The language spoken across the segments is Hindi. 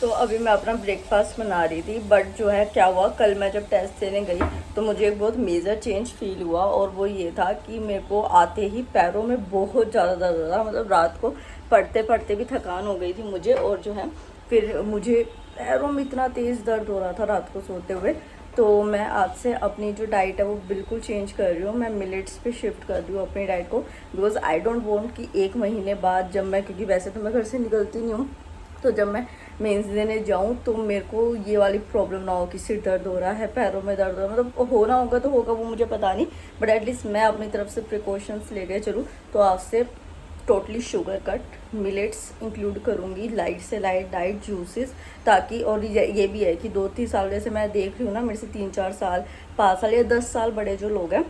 तो अभी मैं अपना ब्रेकफास्ट बना रही थी, बट जो है क्या हुआ, कल मैं जब टेस्ट देने गई तो मुझे एक बहुत मेजर चेंज फील हुआ। और वो ये था कि मेरे को आते ही पैरों में बहुत ज़्यादा दर्द हो रहा, मतलब रात को पढ़ते पढ़ते भी थकान हो गई थी मुझे। और जो है फिर मुझे पैरों में इतना तेज़ दर्द हो रहा था रात को सोते हुए। तो मैं आज से अपनी जो डाइट है वो बिल्कुल चेंज कर रही हूँ। मैं मिलेट्स पे शिफ्ट कर रही हूँ अपनी डाइट को, बिकॉज आई डोंट वांट कि 1 महीने बाद जब मैं, क्योंकि वैसे तो मैं घर से निकलती नहीं हूँ, तो जब मैं मेंस देने जाऊँ तो मेरे को ये वाली प्रॉब्लम ना हो कि सिर दर्द हो रहा है, पैरों में दर्द हो रहा है। मतलब होना होगा तो होगा, वो मुझे पता नहीं, बट एटलीस्ट मैं अपनी तरफ से प्रिकॉशंस लेके चलूँ। तो आज से totally sugar cut, millets include करूँगी, लाइट से लाइट डाइट, जूसेस, ताकि, और ये भी है कि 2-3 साल जैसे मैं देख रही हूँ ना, मेरे से 3-4 साल, 5 साल या 10 साल बड़े जो लोग हैं,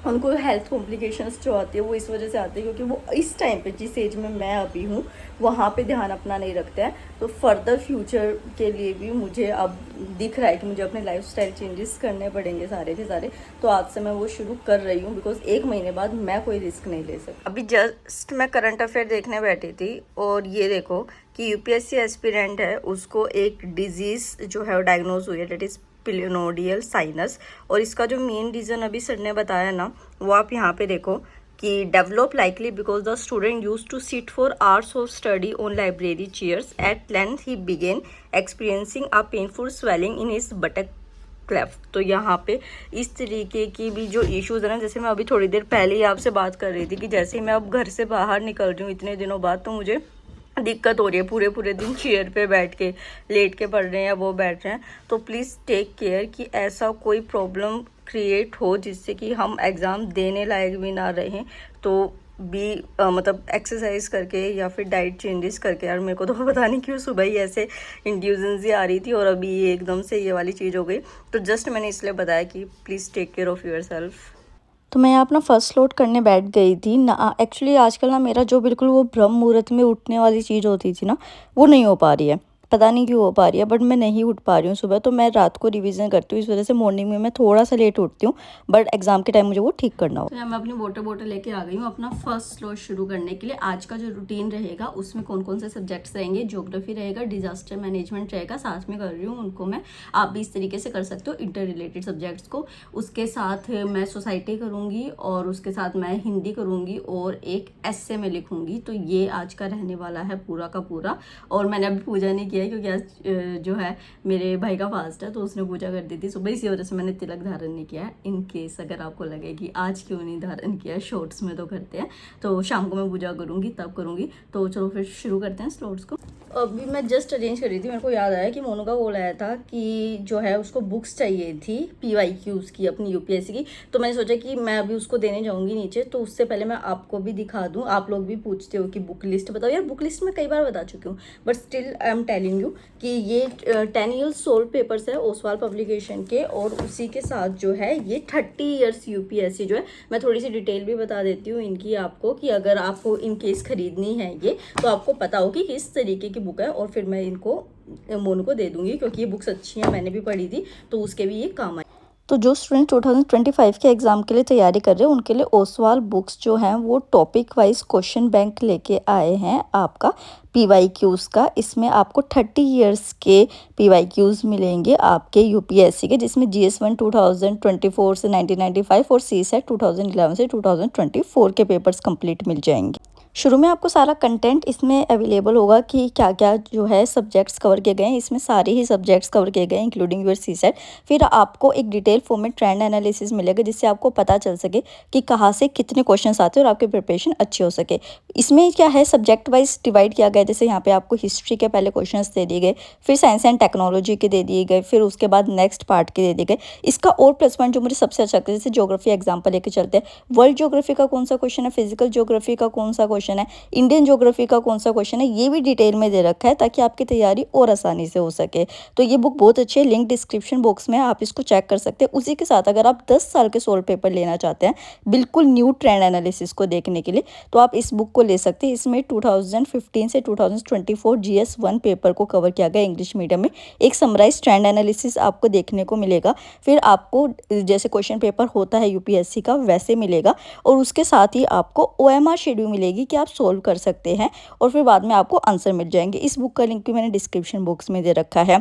उनको हेल्थ कॉम्प्लिकेशंस जो आती है वो इस वजह से आती है क्योंकि वो इस टाइम पे, जिस एज में मैं अभी हूँ, वहाँ पे ध्यान अपना नहीं रखते हैं। तो फर्दर फ्यूचर के लिए भी मुझे अब दिख रहा है कि मुझे अपने लाइफस्टाइल चेंजेस करने पड़ेंगे सारे के सारे। तो आज से मैं वो शुरू कर रही हूँ, बिकॉज 1 महीने बाद मैं कोई रिस्क नहीं ले सकती। अभी जस्ट मैं करंट अफेयर देखने बैठी थी और ये देखो कि यूपीएससी एस्पिरेंट है, उसको एक डिजीज़ जो है वो डायग्नोज हुई है, डेट इज़ पिलिनोडियल साइनस। और इसका जो मेन रीज़न अभी सर ने बताया ना, वो आप यहाँ पे देखो कि develop likely because the student use to sit for hours of study on library chairs, at length he began experiencing a painful swelling in his buttock cleft. तो यहाँ पे इस तरीके की भी जो इश्यूज़ है ना, जैसे मैं अभी थोड़ी देर पहले ही आपसे बात कर रही थी कि जैसे ही मैं अब घर से बाहर निकल रही हूँ इतने दिनों बाद, तो मुझे दिक्कत हो रही है, पूरे पूरे दिन चेयर पे बैठ के, लेट के पढ़ रहे हैं या वो बैठ रहे हैं। तो प्लीज़ टेक केयर कि ऐसा कोई प्रॉब्लम क्रिएट हो जिससे कि हम एग्ज़ाम देने लायक भी ना रहें। तो भी मतलब एक्सरसाइज करके या फिर डाइट चेंजेस करके। यार मेरे को तो पता नहीं क्यों सुबह ही ऐसे इंड्यूजेंसी आ रही थी और अभी ये एकदम से ये वाली चीज़ हो गई। तो जस्ट मैंने इसलिए बताया कि please take care of yourself. तो मैं अपना फर्स्ट लोड करने बैठ गई थी ना। एक्चुअली आजकल ना मेरा जो बिल्कुल वो ब्रह्म मुहूर्त में उठने वाली चीज़ होती थी ना, वो नहीं हो पा रही है। पता नहीं क्यों हो पा रही है, बट मैं नहीं उठ पा रही हूँ सुबह। तो मैं रात को रिवीजन करती हूँ, इस वजह से मॉर्निंग में मैं थोड़ा सा लेट उठती हूँ, बट एग्जाम के टाइम मुझे वो ठीक करना हो। तो मैं अपनी वाटर बॉटल लेके आ गई हूँ अपना फर्स्ट स्लोट शुरू करने के लिए। आज का जो रूटीन रहेगा उसमें कौन कौन से सब्जेक्ट्स रहेंगे, ज्योग्राफी रहेगा, डिजास्टर मैनेजमेंट रहेगा, साथ में कर रही हूँ उनको मैं। आप भी इस तरीके से कर सकते हो इंटर रिलेटेड सब्जेक्ट्स को। उसके साथ मैं सोसाइटी करूँगी और उसके साथ मैं हिंदी करूँगी और एक एस्से में लिखूँगी। तो ये आज का रहने वाला है पूरा का पूरा। और मैंने अभी पूजा नहीं किया है क्योंकि आज जो है मेरे भाई का फास्ट है, तो उसने पूजा कर दी थी सुबह, इसी वजह से मैंने तिलक धारण नहीं किया है। इन केस अगर आपको लगे कि आज क्यों नहीं धारण किया, शॉर्ट्स में तो करते हैं, तो शाम को मैं पूजा करूँगी तब करूँगी। तो चलो फिर शुरू करते हैं स्लॉट्स को। अभी मैं जस्ट अरेंज कर रही थी, मेरे को याद आया कि मोनू का कॉल आया था कि जो है उसको बुक्स चाहिए थी PYQs की, अपनी यूपीएससी की। तो मैंने सोचा कि मैं अभी उसको देने जाऊंगी नीचे, तो उससे पहले मैं आपको भी दिखा दूं। आप लोग भी पूछते हो कि बुक लिस्ट बताओ, यार बुक लिस्ट मैं कई बार बता चुकी हूँ, but still I am telling you कि ये 10 ईयर्स सोल्ड पेपर्स है ओसवाल पब्लिकेशन के, और उसी के साथ जो है ये 30 ईयर्स यूपीएससी जो है। मैं थोड़ी सी डिटेल भी बता देती हूँ इनकी आपको, कि अगर आपको इन केस खरीदनी है ये, तो आपको पता हो कि किस तरीके की बुक है। और फिर मैं इनको मोनू को दे दूंगी क्योंकि ये बुक्स अच्छी हैं, मैंने भी पढ़ी थी, तो उसके भी ये काम आए। तो जो स्टूडेंट 2025 के एग्ज़ाम के लिए तैयारी कर रहे हैं उनके लिए ओसवाल बुक्स जो हैं वो टॉपिक वाइज क्वेश्चन बैंक लेके आए हैं आपका PYQs का। इसमें आपको 30 इयर्स के PYQs मिलेंगे आपके यूपीएससी के, जिसमें GS1 2024 से 1995 और CSET 2011 से 2024 के पेपर्स कंप्लीट मिल जाएंगे। शुरू में आपको सारा कंटेंट इसमें अवेलेबल होगा कि क्या क्या जो है सब्जेक्ट्स कवर किए गए हैं। इसमें सारे ही सब्जेक्ट्स कवर किए गए हैं इंक्लूडिंग योर CSET। फिर आपको एक डिटेल फॉर्म में ट्रेंड एनालिसिस मिलेगा, जिससे आपको पता चल सके कि कहाँ से कितने क्वेश्चंस आते हैं और आपकी प्रिपरेशन अच्छी हो सके। इसमें क्या है, सब्जेक्ट वाइज डिवाइड किया गया। जैसे यहाँ पे आपको हिस्ट्री के पहले क्वेश्चन दे दिए गए, फिर साइंस एंड टेक्नोलॉजी के दे दिए गए, फिर उसके बाद नेक्स्ट पार्ट के दे दिए गए। इसका और प्लस पॉइंट जो मुझे सबसे अच्छा लगता है, जैसे ज्योग्राफी एग्जाम्पल लेके चलते हैं, वर्ल्ड ज्योग्राफी का कौन सा क्वेश्चन है, फिजिकल ज्योग्राफी का कौन सा क्वेश्चन है, इंडियन ज्योग्राफी का कौन सा क्वेश्चन है, ये भी डिटेल में दे रखा है ताकि आपकी तैयारी और आसानी से हो सके। तो ये बुक बहुत अच्छी है, लिंक डिस्क्रिप्शन बॉक्स में, आप इसको चेक कर सकते हैं। उसी के साथ अगर आप 10 साल के सोल्ड पेपर लेना चाहते हैं बिल्कुल न्यू ट्रेंड एनालिसिस को देखने के लिए, तो आप इस बुक को ले सकते हैं। इसमें 2015 से 2024 GS1 पेपर को कवर किया गया इंग्लिश मीडियम में। एक समराइज ट्रेंड एनालिसिस आपको देखने को मिलेगा। फिर आपको जैसे क्वेश्चन पेपर होता है यूपीएससी का वैसे मिलेगा, और उसके साथ ही आपको OMR शेड्यूल मिलेगी कि आप सोल्व कर सकते हैं और फिर बाद में आपको आंसर मिल जाएंगे। इस बुक का लिंक भी मैंने डिस्क्रिप्शन बॉक्स में दे रखा है।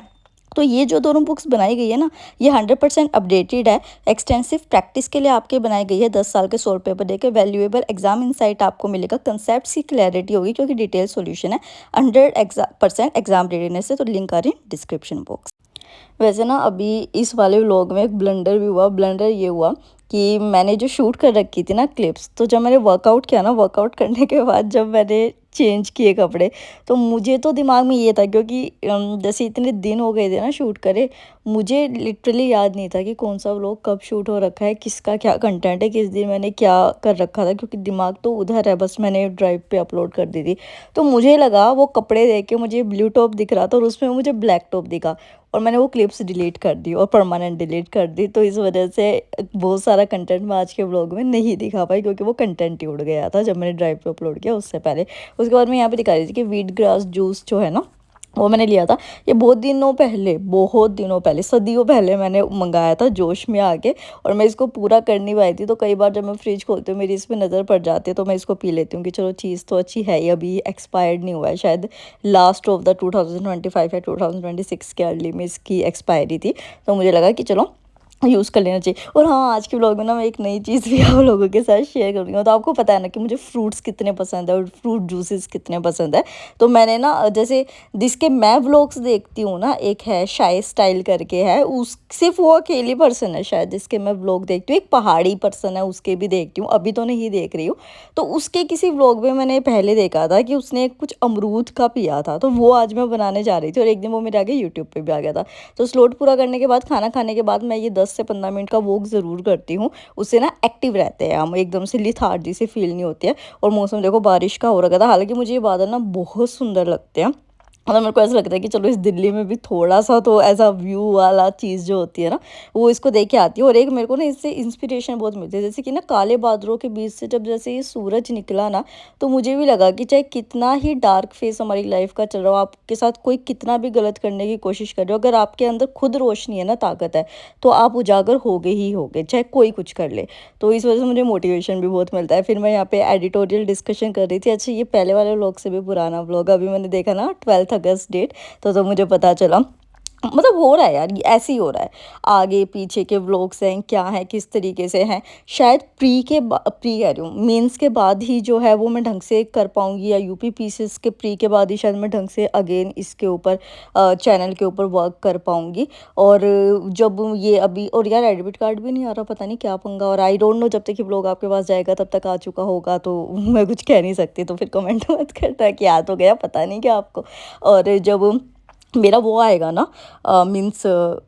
तो ये जो दोनों बुक्स बनाई गई है ना, ये 100% अपडेटेड है, एक्सटेंसिव प्रैक्टिस के लिए आपके बनाई गई है। 10 साल के सोल्व पेपर देकर वैल्यूएबल एग्जाम इंसाइट आपको मिलेगा, कंसेप्ट की क्लैरिटी होगी क्योंकि डिटेल सॉल्यूशन है, 100% एग्जाम रेडीनेस है। तो लिंक आ रही है डिस्क्रिप्शन बॉक्स। वैसे ना अभी इस वाले व्लॉग में एक ब्लंडर भी हुआ। ब्लंडर ये हुआ कि मैंने जो शूट कर रखी थी ना क्लिप्स, तो जब मैंने वर्कआउट किया ना, वर्कआउट करने के बाद जब मैंने चेंज किए कपड़े, तो मुझे तो दिमाग में ये था क्योंकि जैसे इतने दिन हो गए थे ना शूट करे, मुझे लिटरली याद नहीं था कि कौन सा व्लॉग कब शूट हो रखा है, किसका क्या कंटेंट है, किस दिन मैंने क्या कर रखा था, क्योंकि दिमाग तो उधर है, बस मैंने ड्राइव पे अपलोड कर दी थी। तो मुझे लगा वो कपड़े देख के मुझे ब्लू टॉप दिख रहा था और उसमें मुझे ब्लैक टॉप दिखा, और मैंने वो क्लिप्स डिलीट कर दी और परमानेंट डिलीट कर दी। तो इस वजह से बहुत सारा कंटेंट मैं आज के व्लॉग में नहीं दिखा पाई, क्योंकि वो कंटेंट ही उड़ गया था जब मैंने ड्राइव पे अपलोड किया उससे पहले। उसके बाद मैं यहाँ पे दिखा रही थी कि वीट ग्रास जूस जो है ना, वो मैंने लिया था। ये बहुत दिनों पहले, सदियों पहले मैंने मंगाया था जोश में आके, और मैं इसको पूरा कर नहीं पाई थी। तो कई बार जब मैं फ्रिज खोलती हूँ मेरी इस पर नज़र पड़ जाती है, तो मैं इसको पी लेती हूँ कि चलो चीज़ तो अच्छी है ही, अभी एक्सपायर्ड नहीं हुआ है, शायद लास्ट ऑफ द 2025 या 2026 के अर्ली में इसकी एक्सपायरी थी। तो मुझे लगा कि चलो यूज़ कर लेना चाहिए। और हाँ, आज के ब्लॉग में ना मैं एक नई चीज़ भी आप लोगों के साथ शेयर करूँगी। तो आपको पता है ना कि मुझे फ्रूट्स कितने पसंद है और फ्रूट जूसेस कितने पसंद है। तो मैंने ना जैसे जिसके मैं व्लॉग्स देखती हूँ ना, एक है शाय स्टाइल करके है, उस सिर्फ वो अकेली पर्सन है शायद जिसके मैं व्लॉग देखती हूँ। एक पहाड़ी पर्सन है, उसके भी देखती हूँ, अभी तो नहीं देख रही हूँ। तो उसके किसी व्लॉग में मैंने पहले देखा था कि उसने कुछ अमरूद का पिया था, तो वो आज मैं बनाने जा रही थी और एक दिन वो मेरे आगे यूट्यूब पर भी आ गया था। तो स्लोट पूरा करने के बाद, खाना खाने के बाद, मैं ये 10 से 15 मिनट का वॉक ज़रूर करती हूँ। उससे ना एक्टिव रहते हैं हम, एकदम से लिथार्जी से फील नहीं होती है। और मौसम देखो बारिश का हो रखा था, हालांकि मुझे ये बादल ना बहुत सुंदर लगते हैं। मतलब मेरे को ऐसा लगता है कि चलो इस दिल्ली में भी थोड़ा सा तो ऐसा व्यू वाला चीज़ जो होती है ना, वो इसको देख के आती है। और एक मेरे को ना इससे इंस्पिरेशन बहुत मिलती है, जैसे कि ना काले बादलों के बीच से जब जैसे ये सूरज निकला ना, तो मुझे भी लगा कि चाहे कितना ही डार्क फेस हमारी लाइफ का चल रहा हो, आपके साथ कोई कितना भी गलत करने की कोशिश कर रहे हो, अगर आपके अंदर खुद रोशनी है ना, ताकत है, तो आप उजागर होगे ही होगे, चाहे कोई कुछ कर ले। तो इस वजह से मुझे मोटिवेशन भी बहुत मिलता है। फिर मैं यहाँ पे एडिटोरियल डिस्कशन कर रही थी। अच्छा, ये पहले वाले व्लॉग से भी पुराना व्लॉग, अभी मैंने देखा ना 12 अगस्त डेट, तो मुझे पता चला, मतलब हो रहा है यार, ये ऐसे ही हो रहा है। आगे पीछे के व्लॉग्स हैं, क्या है, किस तरीके से हैं, शायद प्री कह रही हूँ, मेंस के बाद ही जो है वो मैं ढंग से कर पाऊँगी, या यूपी पीसीएस के प्री के बाद ही शायद मैं ढंग से अगेन इसके ऊपर चैनल के ऊपर वर्क कर पाऊँगी। और जब ये अभी, और यार एडमिट कार्ड भी नहीं आ रहा, पता नहीं क्या पंगा। और आई डोंट नो, जब तक ये व्लॉग आपके पास जाएगा तब तक आ चुका होगा, तो मैं कुछ कह नहीं सकती। तो फिर कमेंट मत करना कि आ तो गया, पता नहीं क्या आपको। और जब मेरा वो आएगा ना, मीन्स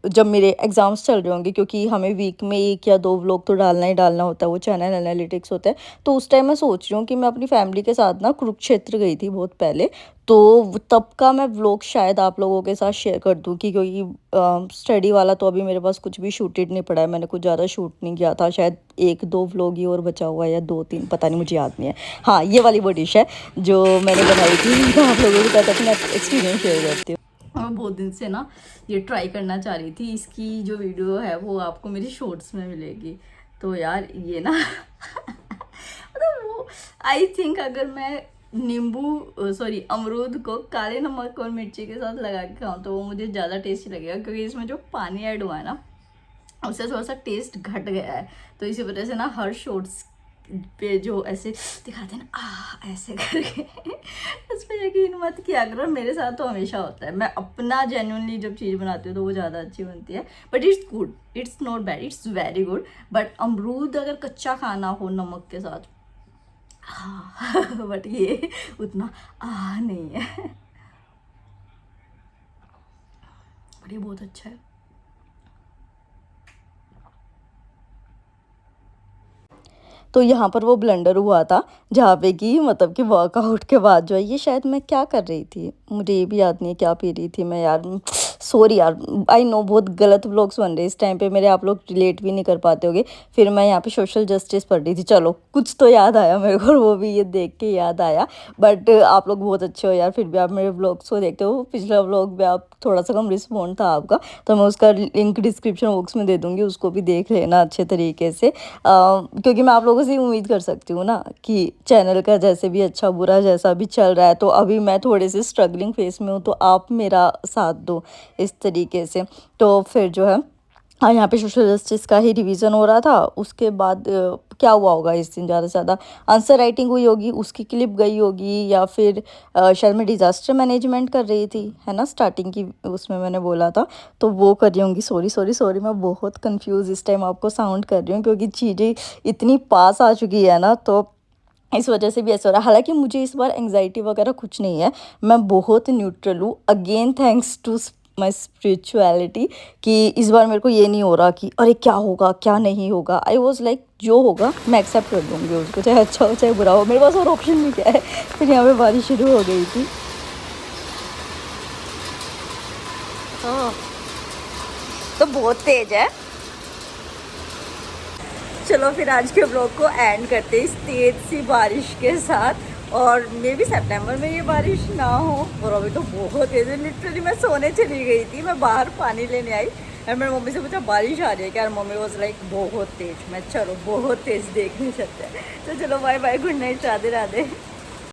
जब मेरे एग्ज़ाम्स चल रहे होंगे, क्योंकि हमें वीक में 1 या 2 व्लॉग तो डालना ही डालना होता है, वो चैनल एनालिटिक्स होता है। तो उस टाइम मैं सोच रही हूँ कि मैं अपनी फैमिली के साथ ना कुरुक्षेत्र गई थी बहुत पहले, तो तब का मैं व्लॉग शायद आप लोगों के साथ शेयर कर दूँ कि क्योंकि स्टडी वाला तो अभी मेरे पास कुछ भी शूटेड नहीं पड़ा है, मैंने कुछ ज़्यादा शूट नहीं किया था, शायद 1-2 व्लॉग ही और बचा हुआ है, या 2-3, पता नहीं, मुझे याद नहीं है। हाँ, ये वाली वो डिश है जो मैंने बनाई थी, तो आप लोगों के साथ अपना एक्सपीरियंस शेयर करती हूँ। मैं बहुत दिन से ना ये ट्राई करना चाह रही थी, इसकी जो वीडियो है वो आपको मेरी शॉर्ट्स में मिलेगी। तो यार ये ना मतलब वो, आई थिंक अगर मैं नींबू सॉरी अमरूद को काले नमक और मिर्ची के साथ लगा के खाऊँ तो वो मुझे ज़्यादा टेस्टी लगेगा, क्योंकि इसमें जो पानी ऐड हुआ है ना, उससे थोड़ा सा टेस्ट घट गया है। तो इसी वजह से ना हर शॉर्ट्स पे जो ऐसे दिखाते हैं ना, ऐसे करके उस पर यकीन मत किया करो। मेरे साथ तो हमेशा होता है, मैं अपना जेन्युइनली जब चीज़ बनाती हूँ तो वो ज़्यादा अच्छी बनती है। But it's good, it's not bad, it's very good. But अमरूद अगर कच्चा खाना हो नमक के साथ, हाँ बट ये उतना नहीं है, बट ये बहुत अच्छा है। तो यहाँ पर वो ब्लंडर हुआ था, जहाँ पे कि मतलब कि वर्कआउट के बाद जो है, ये शायद मैं क्या कर रही थी, मुझे ये भी याद नहीं है क्या पी रही थी मैं यार, सॉरी यार, आई नो बहुत गलत व्लॉग्स बन रहे इस टाइम पे मेरे, आप लोग रिलेट भी नहीं कर पाते होगे। फिर मैं यहाँ पे सोशल जस्टिस पढ़ रही थी, चलो कुछ तो याद आया मेरे को, वो भी ये देख के याद आया। बट आप लोग बहुत अच्छे हो यार, फिर भी आप मेरे व्लॉग्स को देखते हो। पिछला व्लॉग में आप थोड़ा सा कम रिस्पॉन्ड था आपका, तो मैं उसका लिंक डिस्क्रिप्शन बॉक्स में दे दूँगी, उसको भी देख लेना अच्छे तरीके से, क्योंकि मैं आप लोगों लोगों से ही उम्मीद कर सकती हूँ ना कि चैनल का जैसे भी अच्छा बुरा जैसा भी चल रहा है, तो अभी मैं थोड़े से स्ट्रगलिंग फेस में हूँ, तो आप मेरा साथ दो इस तरीके से। तो फिर जो है यहाँ पे सोशल जस्टिस का ही रिवीजन हो रहा था। उसके बाद क्या हुआ होगा इस दिन, ज़्यादा से ज़्यादा आंसर राइटिंग हुई होगी, उसकी क्लिप गई होगी, या फिर शायद मैं डिज़ास्टर मैनेजमेंट कर रही थी, है ना, स्टार्टिंग की उसमें मैंने बोला था, तो वो कर रही होंगी। सॉरी सॉरी सॉरी, मैं बहुत कंफ्यूज इस टाइम आपको साउंड कर रही हूँ, क्योंकि चीज़ें इतनी पास आ चुकी है ना, तो इस वजह से भी ऐसा हो रहा है। हालाँकि मुझे इस बार एंग्ज़ायटी वगैरह कुछ नहीं है, मैं बहुत न्यूट्रल हूँ। Again thanks to my spirituality, कि इस बार मेरे को ये नहीं हो रहा कि अरे क्या होगा, क्या नहीं होगा। आई वाज़ लाइक जो होगा मैं एक्सेप्ट कर लूँगी उसको, चाहे अच्छा हो चाहे बुरा हो, मेरे पास और ऑप्शन भी क्या है। फिर यहाँ पे बारिश शुरू हो गई थी। हाँ, तो बहुत तेज़ है। चलो फिर आज के ब्लॉग को एंड करते हैं इस तेज़ सी बारिश के साथ, और मे भी सितंबर में ये बारिश ना हो। और अभी तो बहुत तेज़ है, लिटरली मैं सोने चली गई थी, मैं बाहर पानी लेने आई और मैंने मम्मी से पूछा बारिश आ रही है क्या, और मम्मी वाज लाइक बहुत तेज़। मैं चलो बहुत तेज़ देखने चलते हैं। तो चलो bye bye, good night, Radhe Radhe.